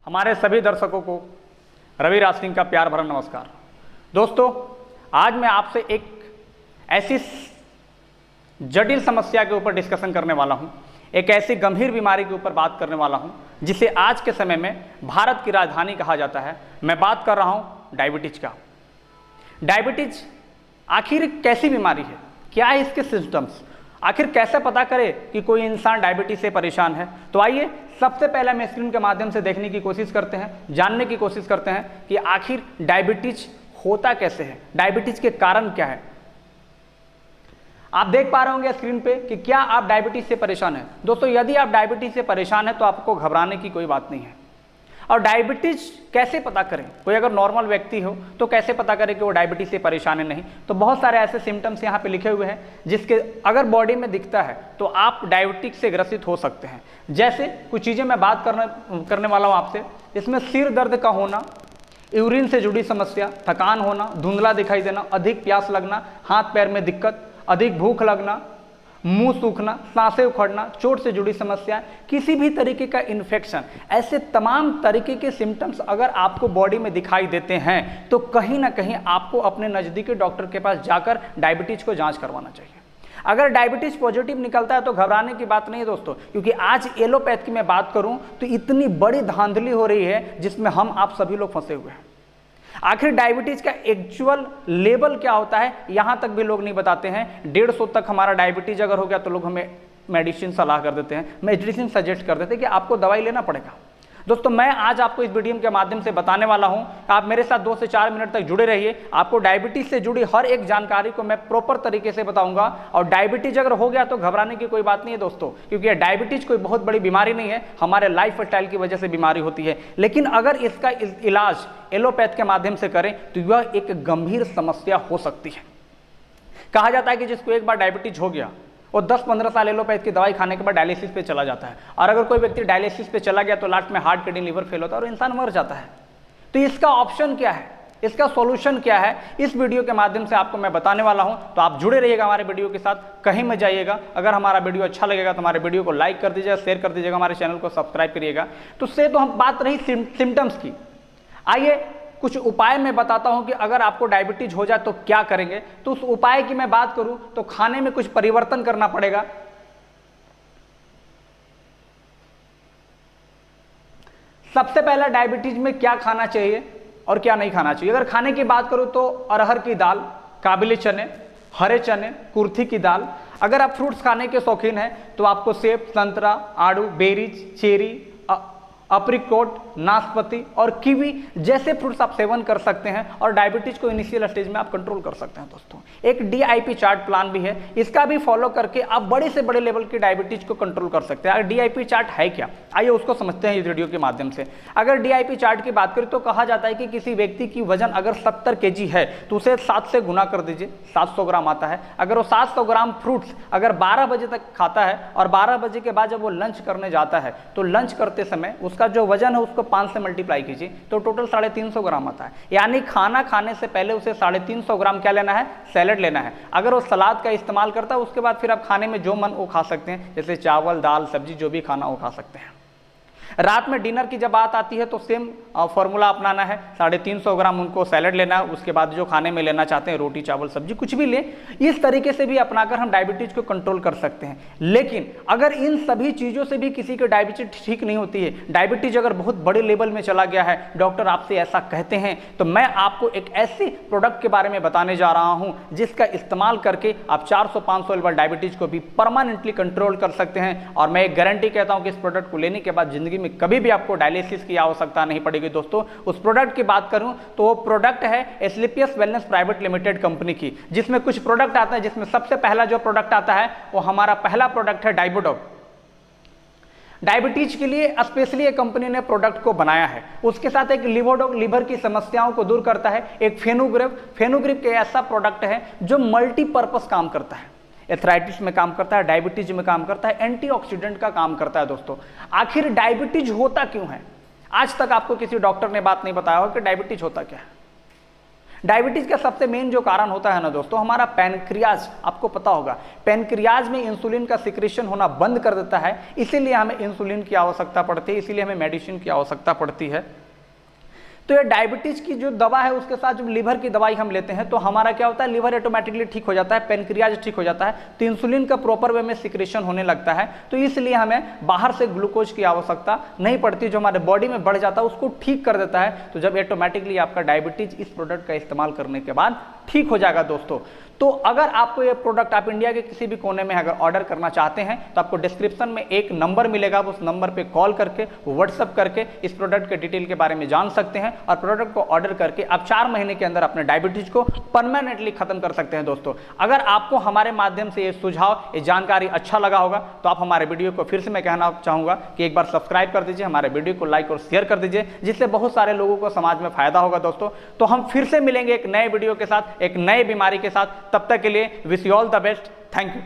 हमारे सभी दर्शकों को रवि राज सिंह का प्यार भरा नमस्कार। दोस्तों, आज मैं आपसे एक ऐसी जटिल समस्या के ऊपर डिस्कशन करने वाला हूं, एक ऐसी गंभीर बीमारी के ऊपर बात करने वाला हूं जिसे आज के समय में भारत की राजधानी कहा जाता है। मैं बात कर रहा हूं डायबिटीज का। डायबिटीज आखिर कैसी बीमारी है, क्या है इसके सिम्टम्स, आखिर कैसे पता करें कि कोई इंसान डायबिटीज से परेशान है। तो आइए सबसे पहले हम स्क्रीन के माध्यम से देखने की कोशिश करते हैं, जानने की कोशिश करते हैं कि आखिर डायबिटीज होता कैसे है, डायबिटीज के कारण क्या है। आप देख पा रहे होंगे स्क्रीन पे कि क्या आप डायबिटीज से परेशान हैं। दोस्तों, यदि आप डायबिटीज से परेशान हैं तो आपको घबराने की कोई बात नहीं है। और डायबिटीज कैसे पता करें, कोई अगर नॉर्मल व्यक्ति हो तो कैसे पता करें कि वो डायबिटीज से परेशान है। नहीं तो बहुत सारे ऐसे सिम्टम्स यहाँ पे लिखे हुए हैं जिसके अगर बॉडी में दिखता है तो आप डायबिटीज से ग्रसित हो सकते हैं। जैसे कुछ चीज़ें मैं बात करने वाला हूँ आपसे। इसमें सिर दर्द का होना, यूरिन से जुड़ी समस्या, थकान होना, धुंधला दिखाई देना, अधिक प्यास लगना, हाथ पैर में दिक्कत, अधिक भूख लगना, मुंह सूखना, सांसें उखड़ना, चोट से जुड़ी समस्या, किसी भी तरीके का इन्फेक्शन, ऐसे तमाम तरीके के सिम्टम्स अगर आपको बॉडी में दिखाई देते हैं तो कहीं ना कहीं आपको अपने नज़दीकी डॉक्टर के पास जाकर डायबिटीज को जांच करवाना चाहिए। अगर डायबिटीज पॉजिटिव निकलता है तो घबराने की बात नहीं है दोस्तों, क्योंकि आज एलोपैथ की मैं बात करूं तो इतनी बड़ी धांधली हो रही है जिसमें हम आप सभी लोग फंसे हुए हैं। आखिर डायबिटीज का एक्चुअल लेवल क्या होता है यहां तक भी लोग नहीं बताते हैं। 150 तक हमारा डायबिटीज अगर हो गया तो लोग हमें मेडिसिन सलाह कर देते हैं, मेडिसिन सजेस्ट कर देते हैं कि आपको दवाई लेना पड़ेगा। दोस्तों, मैं आज आपको इस वीडियो के माध्यम से बताने वाला हूं, आप मेरे साथ 2 से 4 मिनट तक जुड़े रहिए। आपको डायबिटीज से जुड़ी हर एक जानकारी को मैं प्रॉपर तरीके से बताऊंगा। और डायबिटीज अगर हो गया तो घबराने की कोई बात नहीं है दोस्तों, क्योंकि ये डायबिटीज कोई बहुत बड़ी बीमारी नहीं है, हमारे लाइफ स्टाइल की वजह से बीमारी होती है। लेकिन अगर इसका इलाज एलोपैथ के माध्यम से करें तो यह एक गंभीर समस्या हो सकती है। कहा जाता है कि जिसको एक बार डायबिटीज हो गया वो 10-15 साल एलोपैथ की दवाई खाने के बाद डायलिसिस पे चला जाता है। और अगर कोई व्यक्ति डायलिसिस पे चला गया तो लास्ट में हार्ट, किडनी, लिवर फेल होता है और इंसान मर जाता है। तो इसका ऑप्शन क्या है, इसका सॉल्यूशन क्या है, इस वीडियो के माध्यम से आपको मैं बताने वाला हूं। तो आप जुड़े रहिएगा हमारे वीडियो के साथ, कहीं मत जाइएगा। अगर हमारा वीडियो अच्छा लगेगा तो हमारे वीडियो को लाइक कर दीजिएगा, शेयर कर दीजिएगा, हमारे चैनल को सब्सक्राइब करिएगा। तो हम बात रही सिम्टम्स की। आइए कुछ उपाय मैं बताता हूं कि अगर आपको डायबिटीज हो जाए तो क्या करेंगे। तो उस उपाय की मैं बात करूं तो खाने में कुछ परिवर्तन करना पड़ेगा। सबसे पहला, डायबिटीज में क्या खाना चाहिए और क्या नहीं खाना चाहिए। अगर खाने की बात करूं तो अरहर की दाल, काबिली चने, हरे चने, कुर्थी की दाल। अगर आप फ्रूट्स खाने के शौकीन हैं तो आपको सेब, संतरा, आड़ू, बेरीज, चेरी, अप्रिकॉट, नाशपाती और कीवी जैसे फ्रूट्स आप सेवन कर सकते हैं और डायबिटीज को इनिशियल स्टेज में आप कंट्रोल कर सकते हैं। दोस्तों, एक DIP चार्ट प्लान भी है, इसका भी फॉलो करके आप बड़े से बड़े लेवल की डायबिटीज को कंट्रोल कर सकते हैं। अगर DIP चार्ट है क्या, आइए उसको समझते हैं इस वीडियो के माध्यम से। अगर DIP चार्ट की बात करें तो कहा जाता है कि किसी व्यक्ति की वजन अगर 70 kg है तो उसे 7 से गुना कर दीजिए, 700 ग्राम आता है। अगर वो 700 ग्राम फ्रूट्स अगर 12 बजे तक खाता है और 12 बजे के बाद जब वो लंच करने जाता है तो लंच करते समय उसका जो वजन है उसको 5 से मल्टीप्लाई कीजिए तो टोटल 350 ग्राम आता है। यानी खाना खाने से पहले उसे 350 ग्राम क्या लेना है, सैलेड लेना है। अगर वो सलाद का इस्तेमाल करता है उसके बाद फिर आप खाने में जो मन वो खा सकते हैं, जैसे चावल, दाल, सब्जी, जो भी खाना वो खा सकते हैं। रात में डिनर की जब बात आती है तो सेम फॉर्मूला अपनाना है, 350 ग्राम उनको सैलेड लेना है। उसके बाद जो खाने में लेना चाहते हैं, रोटी, चावल, सब्जी, कुछ भी ले, इस तरीके से भी अपनाकर हम डायबिटीज को कंट्रोल कर सकते हैं। लेकिन अगर इन सभी चीज़ों से भी किसी की डायबिटीज ठीक नहीं होती है, डायबिटीज अगर बहुत बड़े लेवल में चला गया है, डॉक्टर आपसे ऐसा कहते हैं, तो मैं आपको एक ऐसे प्रोडक्ट के बारे में बताने जा रहा हूं जिसका इस्तेमाल करके आप 400-500 लेवल डायबिटीज को भी परमानेंटली कंट्रोल कर सकते हैं। और मैं एक गारंटी कहता हूं कि इस प्रोडक्ट को लेने के बाद जिंदगी में कभी भी आपको डायलिसिस की आवश्यकता नहीं पड़ेगी। दोस्तों, उस प्रोडक्ट की बात करूं तो वो प्रोडक्ट है Asclepius wellness private limited company की, जिसमें कुछ प्रोडक्ट आता है। जिसमें सबसे पहला जो प्रोडक्ट आता है वो हमारा पहला प्रोडक्ट है डाइबोडॉग। डायबिटीज के लिए स्पेशली एक कंपनी ने प्रोडक्ट को बनाया है। उसके साथ एक लिवोडॉग, लीवर की समस्याओं को दूर करता है। एक फेनुग्रिप के ऐसा प्रोडक्ट है जो मल्टीपर्पस काम करता है, एथराइटिस में काम करता है, डायबिटीज में काम करता है, एंटीऑक्सीडेंट का काम करता है। दोस्तों, आखिर डायबिटीज होता क्यों है? आज तक आपको किसी डॉक्टर ने बात नहीं बताया हो कि डायबिटीज होता क्या है। डायबिटीज का सबसे मेन जो कारण होता है ना दोस्तों, हमारा पैनक्रियाज, आपको पता होगा पैनक्रियाज में इंसुलिन का सिक्रेशन होना बंद कर देता है, इसीलिए हमें इंसुलिन की आवश्यकता पड़ती है, इसीलिए हमें मेडिसिन की आवश्यकता पड़ती है। तो ये डायबिटीज की जो दवा है उसके साथ जब लीवर की दवाई हम लेते हैं तो हमारा क्या होता है, लीवर ऑटोमेटिकली ठीक हो जाता है, पैनक्रियाज ठीक हो जाता है, तो इंसुलिन का प्रॉपर वे में सिक्रेशन होने लगता है, तो इसलिए हमें बाहर से ग्लूकोज की आवश्यकता नहीं पड़ती, जो हमारे बॉडी में बढ़ जाता है उसको ठीक कर देता है। तो जब ऑटोमेटिकली आपका डायबिटीज इस प्रोडक्ट का इस्तेमाल करने के बाद ठीक हो जाएगा दोस्तों। तो अगर आपको ये प्रोडक्ट आप इंडिया के किसी भी कोने में अगर ऑर्डर करना चाहते हैं तो आपको डिस्क्रिप्शन में एक नंबर मिलेगा, उस नंबर पे कॉल करके व्हाट्सएप करके इस प्रोडक्ट के डिटेल के बारे में जान सकते हैं और प्रोडक्ट को ऑर्डर करके आप 4 महीने के अंदर अपने डायबिटीज को परमानेंटली खत्म कर सकते हैं दोस्तों। अगर आपको हमारे माध्यम से ये सुझाव, ये जानकारी अच्छा लगा होगा तो आप हमारे वीडियो को फिर से मैं कहना चाहूंगा कि एक बार सब्सक्राइब कर दीजिए, हमारे वीडियो को लाइक और शेयर कर दीजिए, जिससे बहुत सारे लोगों को समाज में फायदा होगा दोस्तों। तो हम फिर से मिलेंगे एक नए वीडियो के साथ, एक नए बीमारी के साथ, तब तक के लिए wish you all the best. Thank you.